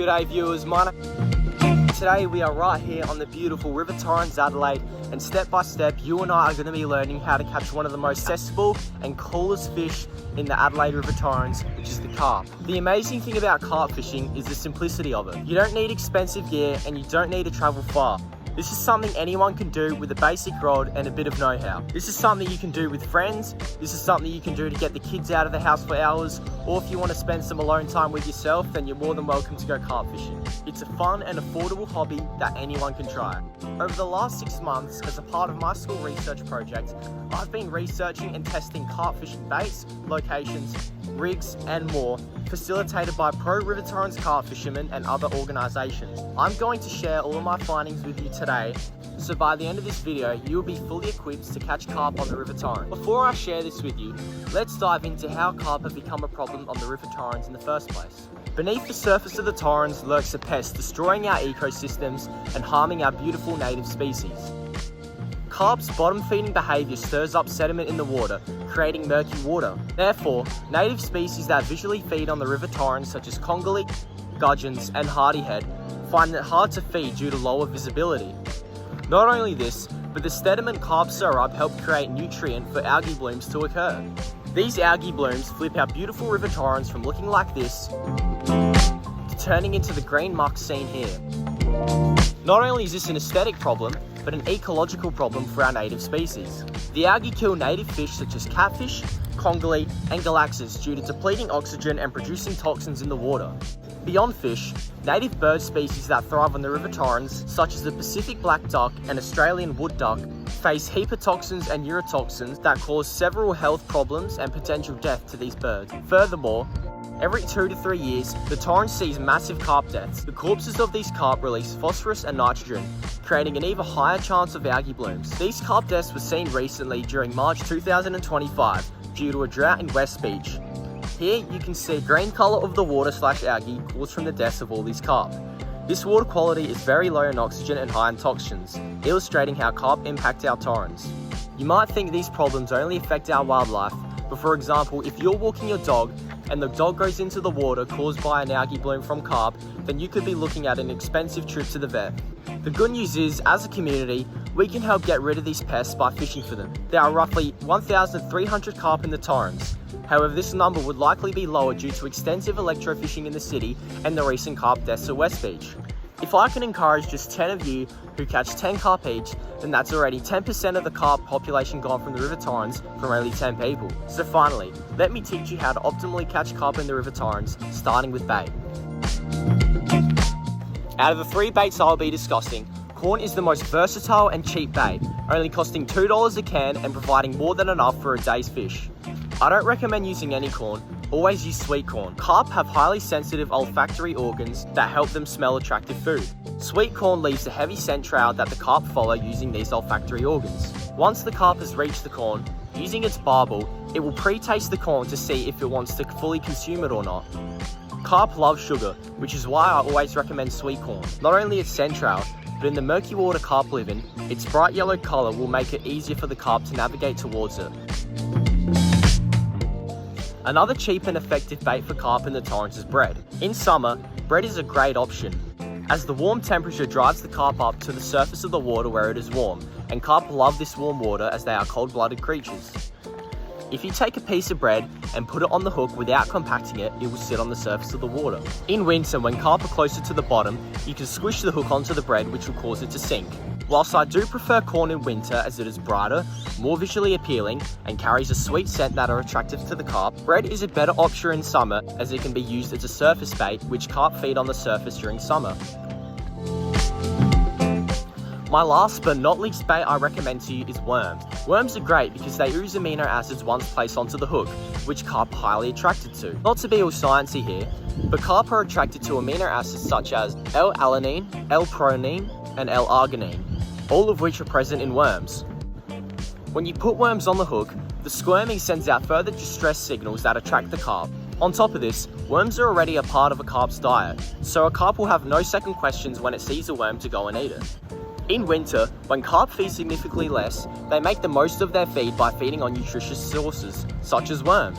G'day viewers, today we are right here on the beautiful River Torrens, Adelaide, and step by step you and I are going to be learning how to catch one of the most accessible and coolest fish in the Adelaide River Torrens, which is the carp. The amazing thing about carp fishing is the simplicity of it. You don't need expensive gear and you don't need to travel far. This is something anyone can do with a basic rod and a bit of know-how. This is something you can do with friends, this is something you can do to get the kids out of the house for hours, or if you want to spend some alone time with yourself, then you're more than welcome to go carp fishing. It's a fun and affordable hobby that anyone can try. Over the last 6 months, as a part of my school research project, I've been researching and testing carp fishing baits, locations, rigs and more, facilitated by pro River Torrens carp fishermen and other organisations. I'm going to share all of my findings with you today, so by the end of this video you will be fully equipped to catch carp on the River Torrens. Before I share this with you, let's dive into how carp have become a problem on the River Torrens in the first place. Beneath the surface of the Torrens lurks a pest destroying our ecosystems and harming our beautiful native species. Carp's bottom-feeding behaviour stirs up sediment in the water, creating murky water. Therefore, native species that visually feed on the River Torrens, such as congolese, gudgeons and hardyhead, find it hard to feed due to lower visibility. Not only this, but the sediment carp stir up help create nutrient for algae blooms to occur. These algae blooms flip our beautiful River Torrens from looking like this to turning into the green muck seen here. Not only is this an aesthetic problem, but an ecological problem for our native species. The algae kill native fish such as catfish, congolese and galaxas due to depleting oxygen and producing toxins in the water. Beyond fish, native bird species that thrive on the River Torrens, such as the Pacific black duck and Australian wood duck, face hepotoxins and neurotoxins that cause several health problems and potential death to these birds. Furthermore, every 2 to 3 years, the Torrens sees massive carp deaths. The corpses of these carp release phosphorus and nitrogen, creating an even higher chance of algae blooms. These carp deaths were seen recently during March 2025 due to a drought in West Beach. Here you can see green colour of the water / algae caused from the deaths of all these carp. This water quality is very low in oxygen and high in toxins, illustrating how carp impact our Torrens. You might think these problems only affect our wildlife, but for example, if you're walking your dog and the dog goes into the water caused by an algae bloom from carp, then you could be looking at an expensive trip to the vet. The good news is, as a community, we can help get rid of these pests by fishing for them. There are roughly 1,300 carp in the Torrens. However, this number would likely be lower due to extensive electrofishing in the city and the recent carp deaths at West Beach. If I can encourage just 10 of you who catch 10 carp each, then that's already 10% of the carp population gone from the River Torrens from only 10 people. So finally, let me teach you how to optimally catch carp in the River Torrens, starting with bait. Out of the 3 baits I'll be discussing, corn is the most versatile and cheap bait, only costing $2 a can and providing more than enough for a day's fish. I don't recommend using any corn, always use sweet corn. Carp have highly sensitive olfactory organs that help them smell attractive food. Sweet corn leaves a heavy scent trail that the carp follow using these olfactory organs. Once the carp has reached the corn, using its barbel, it will pre-taste the corn to see if it wants to fully consume it or not. Carp love sugar, which is why I always recommend sweet corn. Not only its scent trail, but in the murky water carp live in, its bright yellow colour will make it easier for the carp to navigate towards it. Another cheap and effective bait for carp in the Torrens is bread. In summer, bread is a great option, as the warm temperature drives the carp up to the surface of the water where it is warm, and carp love this warm water as they are cold-blooded creatures. If you take a piece of bread and put it on the hook without compacting it, it will sit on the surface of the water. In winter, when carp are closer to the bottom, you can squish the hook onto the bread, which will cause it to sink. Whilst I do prefer corn in winter as it is brighter, more visually appealing, and carries a sweet scent that are attractive to the carp, bread is a better option in summer as it can be used as a surface bait, which carp feed on the surface during summer. My last but not least bait I recommend to you is worms. Worms are great because they ooze amino acids once placed onto the hook, which carp are highly attracted to. Not to be all sciencey here, but carp are attracted to amino acids such as L-alanine, L-protein, and L-arginine, all of which are present in worms. When you put worms on the hook, the squirming sends out further distress signals that attract the carp. On top of this, worms are already a part of a carp's diet, so a carp will have no second questions when it sees a worm to go and eat it. In winter, when carp feed significantly less, they make the most of their feed by feeding on nutritious sources, such as worms.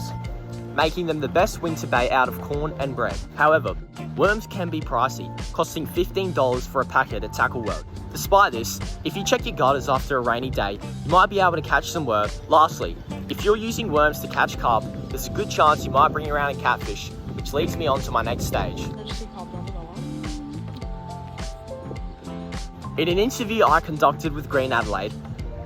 making them the best winter bait out of corn and bread. However, worms can be pricey, costing $15 for a packet at Tackle World. Despite this, if you check your gutters after a rainy day, you might be able to catch some worm. Lastly, if you're using worms to catch carp, there's a good chance you might bring around a catfish, which leads me on to my next stage. In an interview I conducted with Green Adelaide,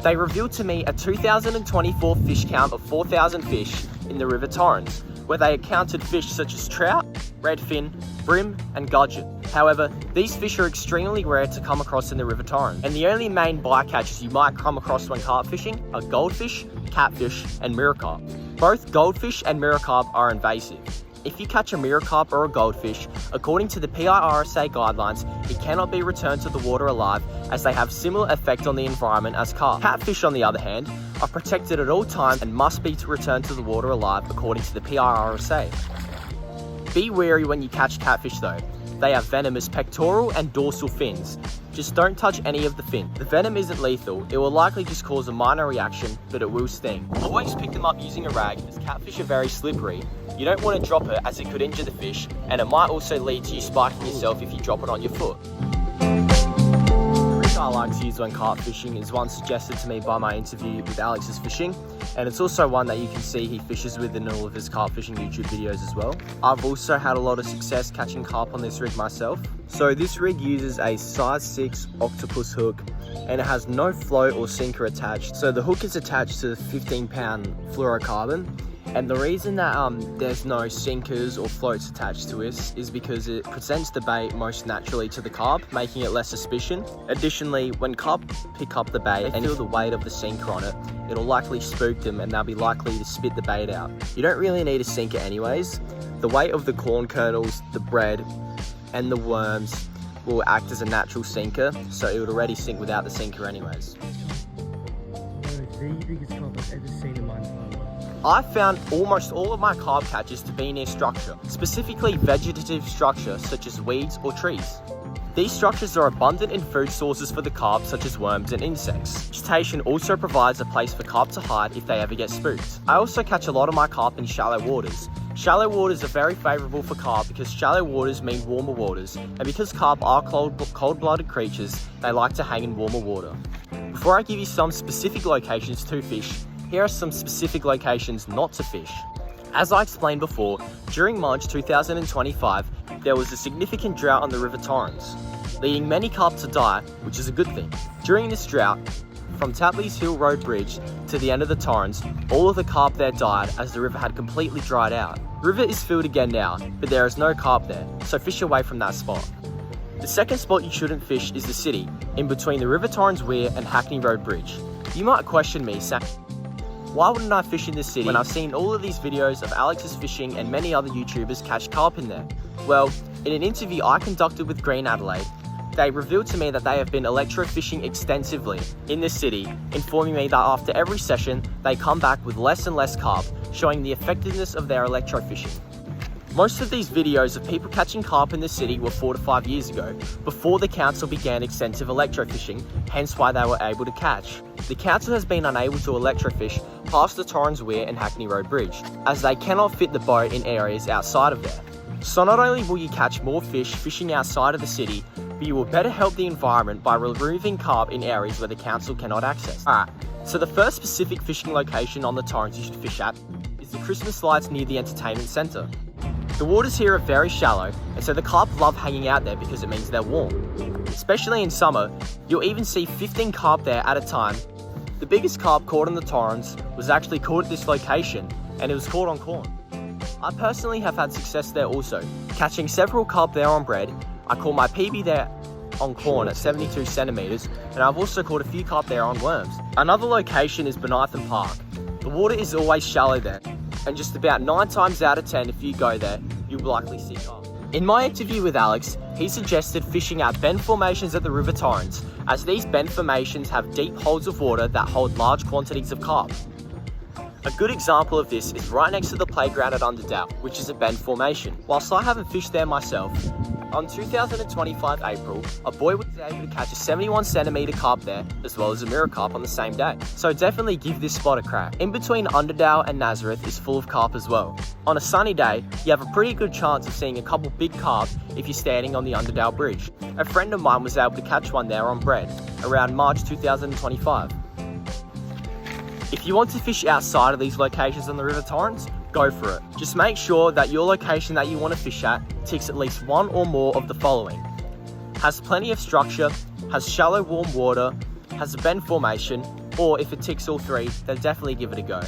they revealed to me a 2024 fish count of 4,000 fish in the River Torrens, where they counted fish such as trout, redfin, brim and gudgeon. However, these fish are extremely rare to come across in the River Torrens, and the only main bycatches you might come across when carp fishing are goldfish, catfish and mirror carp. Both goldfish and mirror carp are invasive. If you catch a mirror carp or a goldfish, according to the PIRSA guidelines, it cannot be returned to the water alive as they have similar effect on the environment as carp. Catfish, on the other hand, are protected at all times and must be returned to the water alive according to the PIRSA. Be wary when you catch catfish though. They have venomous pectoral and dorsal fins. Just don't touch any of the fin. The venom isn't lethal, it will likely just cause a minor reaction, but it will sting. Always pick them up using a rag as catfish are very slippery. You don't want to drop it as it could injure the fish, and it might also lead to you spiking yourself if you drop it on your foot. The trick I like to use when carp fishing is one suggested to me by my interview with Alex's Fishing, and it's also one that you can see he fishes with in all of his carp fishing YouTube videos as well. I've also had a lot of success catching carp on this rig myself. So this rig uses a size 6 octopus hook, and it has no float or sinker attached. So the hook is attached to the 15-pound fluorocarbon. And the reason that there's no sinkers or floats attached to it is because it presents the bait most naturally to the carp, making it less suspicion. Additionally, when carp pick up the bait and feel the weight of the sinker on it, it'll likely spook them and they'll be likely to spit the bait out. You don't really need a sinker anyways. The weight of the corn kernels, the bread, and the worms will act as a natural sinker, so it would already sink without the sinker anyways. The biggest carp I've ever seen in my entire life. I found almost all of my carp catches to be near structure, specifically vegetative structure such as weeds or trees. These structures are abundant in food sources for the carp such as worms and insects. Vegetation also provides a place for carp to hide if they ever get spooked. I also catch a lot of my carp in shallow waters. Shallow waters are very favourable for carp because shallow waters mean warmer waters, and because carp are cold-blooded creatures, they like to hang in warmer water. Before I give you some specific locations to fish, here are some specific locations not to fish. As I explained before, during March 2025, there was a significant drought on the River Torrens, leading many carp to die, which is a good thing. During this drought, from Tapley's Hill Road Bridge to the end of the Torrens, all of the carp there died as the river had completely dried out. The river is filled again now, but there is no carp there, so fish away from that spot. The second spot you shouldn't fish is the city, in between the River Torrens Weir and Hackney Road Bridge. You might question me, saying, why wouldn't I fish in this city when I've seen all of these videos of Alex's Fishing and many other YouTubers catch carp in there? Well, in an interview I conducted with Green Adelaide, they revealed to me that they have been electrofishing extensively in this city, informing me that after every session, they come back with less and less carp, showing the effectiveness of their electrofishing. Most of these videos of people catching carp in the city were 4 to 5 years ago, before the council began extensive electrofishing, hence why they were able to catch. The council has been unable to electrofish past the Torrens Weir and Hackney Road Bridge, as they cannot fit the boat in areas outside of there. So not only will you catch more fish fishing outside of the city, but you will better help the environment by removing carp in areas where the council cannot access. Alright, so the first specific fishing location on the Torrens you should fish at is the Christmas lights near the entertainment centre. The waters here are very shallow, and so the carp love hanging out there because it means they're warm. Especially in summer, you'll even see 15 carp there at a time. The biggest carp caught on the Torrens was actually caught at this location, and it was caught on corn. I personally have had success there also, catching several carp there on bread. I caught my PB there on corn at 72 centimetres, and I've also caught a few carp there on worms. Another location is Benithan Park. The water is always shallow there, and just about 9 times out of 10 if you go there, you'll likely see carp. In my interview with Alex, he suggested fishing at bend formations at the River Torrens, as these bend formations have deep holes of water that hold large quantities of carp. A good example of this is right next to the playground at Underdale, which is a bend formation. Whilst I haven't fished there myself, On 2025 April, a boy was able to catch a 71cm carp there, as well as a mirror carp on the same day. So definitely give this spot a crack. In between Underdale and Nazareth is full of carp as well. On a sunny day, you have a pretty good chance of seeing a couple big carp if you're standing on the Underdale Bridge. A friend of mine was able to catch one there on bread, around March 2025. If you want to fish outside of these locations on the River Torrens, go for it. Just make sure that your location that you want to fish at ticks at least one or more of the following: has plenty of structure, has shallow warm water, has a bend formation, or if it ticks all three, then definitely give it a go.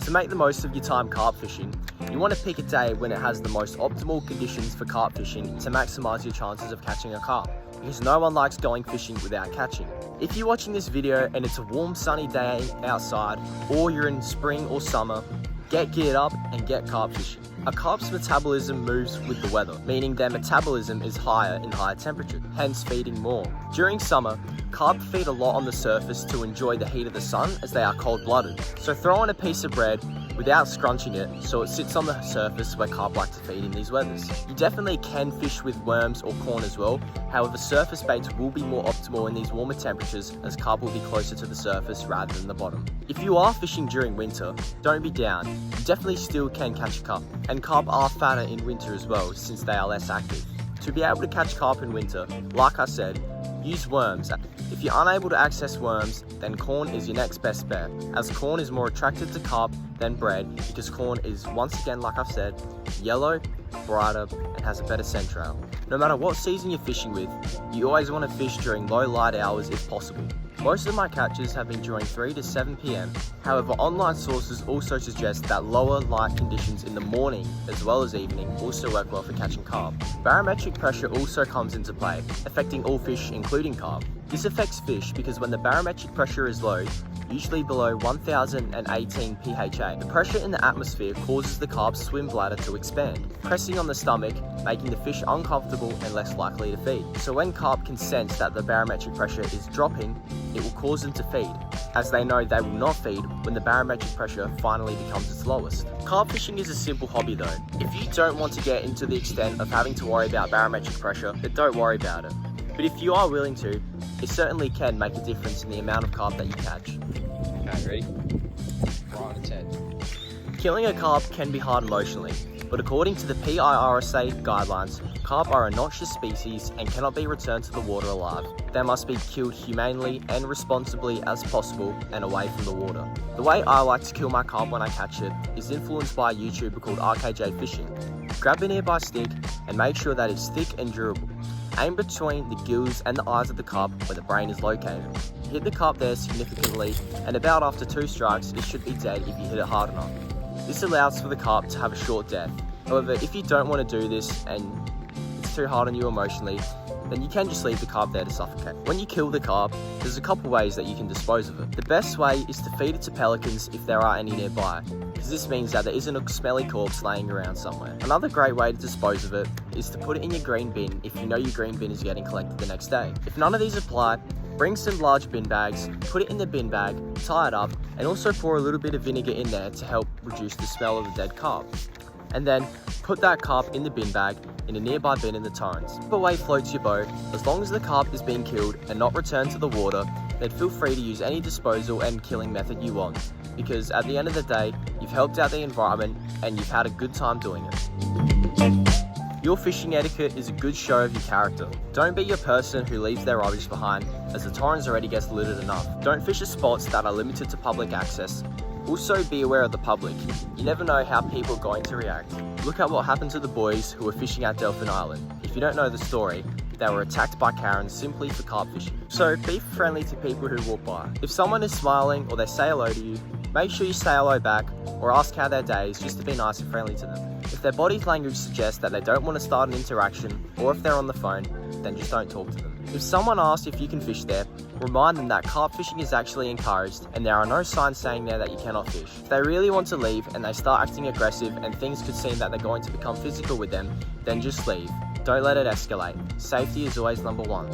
To make the most of your time carp fishing, you want to pick a day when it has the most optimal conditions for carp fishing to maximise your chances of catching a carp, because no one likes going fishing without catching. If you're watching this video and it's a warm sunny day outside, or you're in spring or summer, get geared up and get carp fishing. A carp's metabolism moves with the weather, meaning their metabolism is higher in higher temperature, hence feeding more. During summer, carp feed a lot on the surface to enjoy the heat of the sun as they are cold-blooded. So throw in a piece of bread without scrunching it so it sits on the surface where carp like to feed in these weathers. You definitely can fish with worms or corn as well, however surface baits will be more optimal in these warmer temperatures as carp will be closer to the surface rather than the bottom. If you are fishing during winter, don't be down, you definitely still can catch a carp, and carp are fatter in winter as well since they are less active. To be able to catch carp in winter, like I said, use worms. If you're unable to access worms, then corn is your next best bet, as corn is more attracted to carp than bread because corn is, once again like I've said, yellow, brighter, and has a better scent trail. No matter what season you're fishing with, you always want to fish during low light hours if possible. Most of my catches have been during 3 to 7 PM, however online sources also suggest that lower light conditions in the morning as well as evening also work well for catching carp. Barometric pressure also comes into play, affecting all fish including carp. This affects fish because when the barometric pressure is low, usually below 1018 pHa, the pressure in the atmosphere causes the carp's swim bladder to expand, pressing on the stomach, making the fish uncomfortable and less likely to feed. So when carp can sense that the barometric pressure is dropping, it will cause them to feed, as they know they will not feed when the barometric pressure finally becomes its lowest. Carp fishing is a simple hobby though. If you don't want to get into the extent of having to worry about barometric pressure, then don't worry about it. But if you are willing to, it certainly can make a difference in the amount of carp that you catch. Okay, ready? Right on its head. Killing a carp can be hard emotionally, but according to the PIRSA guidelines, carp are a noxious species and cannot be returned to the water alive. They must be killed humanely and responsibly as possible and away from the water. The way I like to kill my carp when I catch it is influenced by a YouTuber called RKJ Fishing. Grab a nearby stick and make sure that it's thick and durable. Aim between the gills and the eyes of the carp where the brain is located. Hit the carp there significantly, and about after 2 strikes it should be dead if you hit it hard enough. This allows for the carp to have a short death. However, if you don't want to do this and it's too hard on you emotionally, then you can just leave the carp there to suffocate. When you kill the carp, there's a couple ways that you can dispose of it. The best way is to feed it to pelicans if there are any nearby, because this means that there isn't a smelly corpse laying around somewhere. Another great way to dispose of it is to put it in your green bin if you know your green bin is getting collected the next day. If none of these apply, bring some large bin bags, put it in the bin bag, tie it up, and also pour a little bit of vinegar in there to help reduce the smell of the dead carp. And then put that carp in the bin bag in a nearby bin in the Torrens. Whichever way floats your boat, as long as the carp is being killed and not returned to the water, then feel free to use any disposal and killing method you want, because at the end of the day, you've helped out the environment and you've had a good time doing it. Your fishing etiquette is a good show of your character. Don't be your person who leaves their rubbish behind, as the Torrens already gets littered enough. Don't fish at spots that are limited to public access. Also be aware of the public. You never know how people are going to react. Look at what happened to the boys who were fishing at Delphin Island. If you don't know the story, they were attacked by Karens simply for carp fishing. So be friendly to people who walk by. If someone is smiling or they say hello to you, make sure you say hello back or ask how their day is just to be nice and friendly to them. If their body language suggests that they don't want to start an interaction, or if they're on the phone, then just don't talk to them. If someone asks if you can fish there, remind them that carp fishing is actually encouraged and there are no signs saying there that you cannot fish. If they really want to leave and they start acting aggressive and things could seem that they're going to become physical with them, then just leave. Don't let it escalate. Safety is always number one.